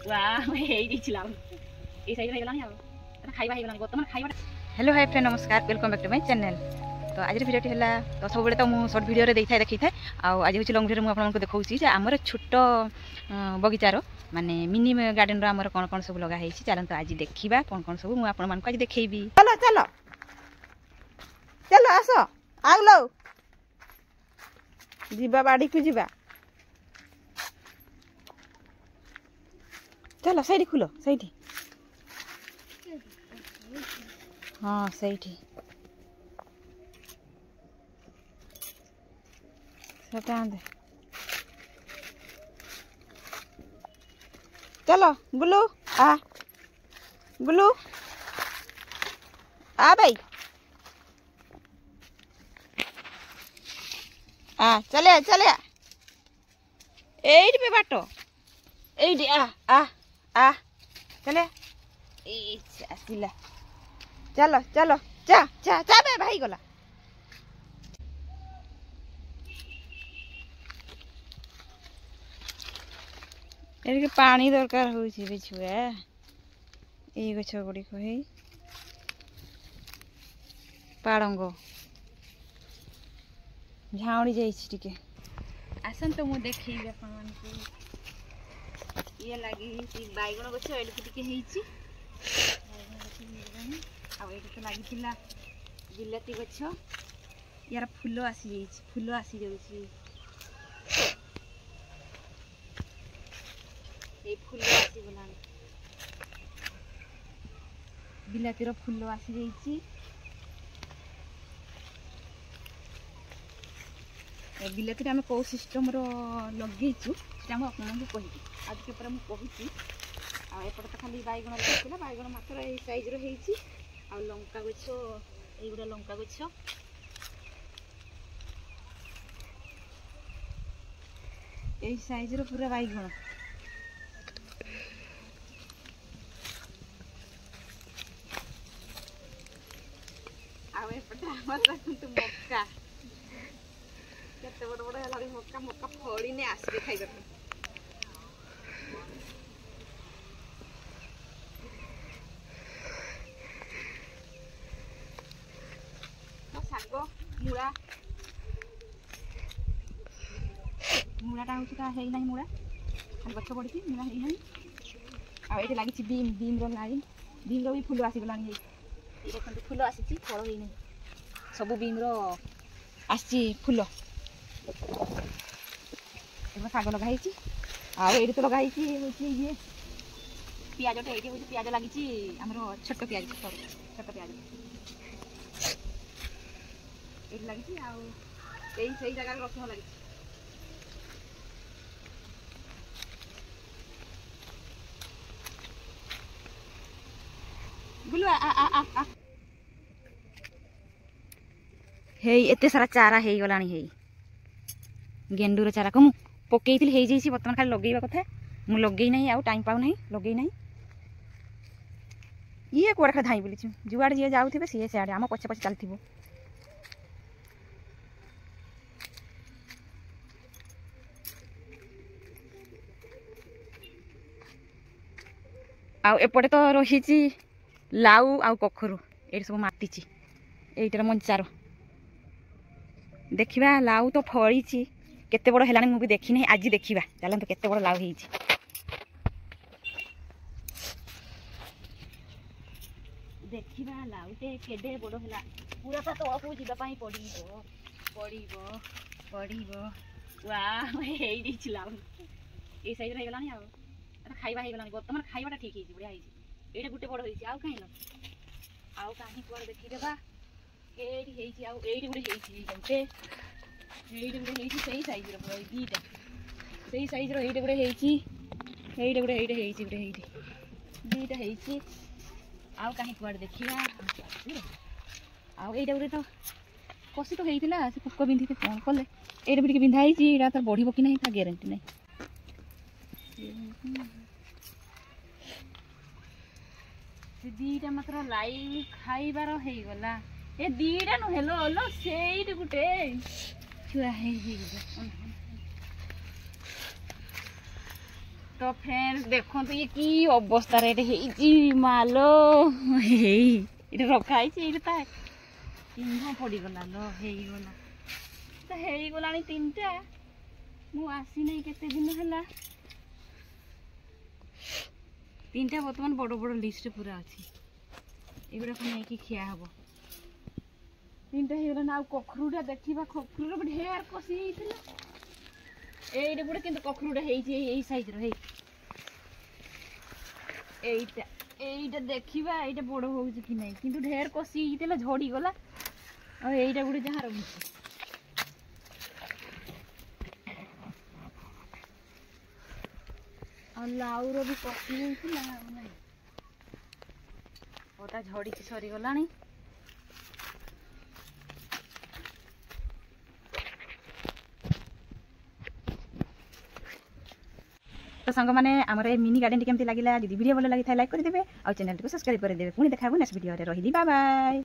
Hello hi friend नमस्कार welcome back to my channel. तो आज भिडियोटी है तो सब तो मुझे सर्ट भिडियो देखा देखी था आज हूँ लंग भिडियो मुझे देखा आमर छोट बगीचार माने मिनी गार्डन आमर कौन कौन सब लगा चलते आज देखा कौन कौन सब मुझे आज देखी। चलो चलो चलो आस आउलो जीवा बाड़ी को जीवा चलो सही खुलो सही हाँ सही चलो गुल्लू गुल्लू भाई चले चले पे बाटो एडी चले आसिला चलो चलो चा चा चा बे भाई गला एरिके पानी दरकार होइछि रे छुआ ए गछ गुडी को हे पाड़ंग झाउड़ी जाइछि टिके आसन तो मु देखैबे अपन मान को ये लागी बैगण गछ एलि टिके हेइछि आ एठी तो लागिथिला बिलाती गछ यार फूल आसी जाइछि फूल आसी जाउछि ए फूल आसी गलान बिलातीर फूल आसी जाइछि ए बिलाती आम कौ सिस्टम रो लगेइछु सेटा हम आपन को कहि आज के पर हम कहिछि आ एपटे तो खाली बैगण लागथिला बैगण मात्र ए साइज रो हेइछि आ लंका गछ ए गुडा लंका गछ ए साइज रो पूरा बैगण आ एपटे हमर रखंतु मक्का केते बड़ बड़ हलाडी मक्का मक्का फड़ी ने आसी खाइ करते मुड़ा मुड़ाटा हूँ है ना मुड़ा खाली गछ पड़ी मुड़ा है आगे लगी बीम बीम लाइन बीम भी फूल आसीगला देखते फूल आसी फल है सब बीम आसी फूल शाग लगाई आई तो लगाई ये पियाजटे ये हूँ पियाज लगी आमर छोट पियाज छोट पियाज ये लगी आई जगह रसुण लगी बुलु हे एते सारा चारा हे गलानी हे गेंडूर चारा को मु पकईथि हे जाइछि बर्तमान खाली लगेइबा कथा मु लगेई नहीं आउ टाइम पाउ नहीं लगेई नहीं ये कुआड़ खाली धाई बोली जुआड़ जी जाऊे सी सियाड़े आम पछे पछे चलथिबो आउ एपटे तो रही लाउ आउ कखरू ये सब मातिची एटार मंचार देखा लाउ तो फड़ी केते बड़ है मुझे देखी नहीं आज देखा चलते तो केते बड़ लाउ है देखा लाउटे केडे बड़ है पूरा तो तलक जावाई पड़ो पड़ो पड़ो लाउ ये सैज हो गलानी खाइबा हो गलानी बर्तमान खाइबाटा ठीक है बढ़िया ये गोटे बड़ होती आउ कहीं आउ कहीं कुआड़ देखीदेवा ये गोटे सही साइज दीटा सही साइज रोटे गोटे गोटे दीटा आउ कहीं कुआड़ देखा आउ ये गोटे तो कषि तो होता से पोक बिंधी कौन कले ये भी बिंधाई तर बढ़ कि ना ग्यारंटी ना दीटा मात्र लाइव खाइबार हो गला ए दीटा नु हेलो हेलो सेई गुटे छुआ हे तो फ्रेंड्स देखो तो ये की अवस्था रे मालो ये रखाई चिन्ह पड़गला लो होगला तो होगला 3टा मु आसी नहीं केते दिन है 3टा बर्तमान बड़ बड़ लिस्ट पूरा अच्छी एगुड़ा नहीं कि खिया हम 3टा होगला कखरुटा देखा कखरू ढेर कषि गोटे कि कखरुटा साइज रईटा देखा ये बड़ हो कि नहीं कि ढेर कषि झड़ी गला और गोटे जहाँ रही लाउर भी कषि होता झड़ी सरीगला तो सांग मैंने आमर मिनी गार्डन केमती लगे जब वीडियो भल लगी लाइक करदे और चैनल को सब्सक्राइब करदे पुणी देखा नेक्स्ट वीडियो रही बाय बाय।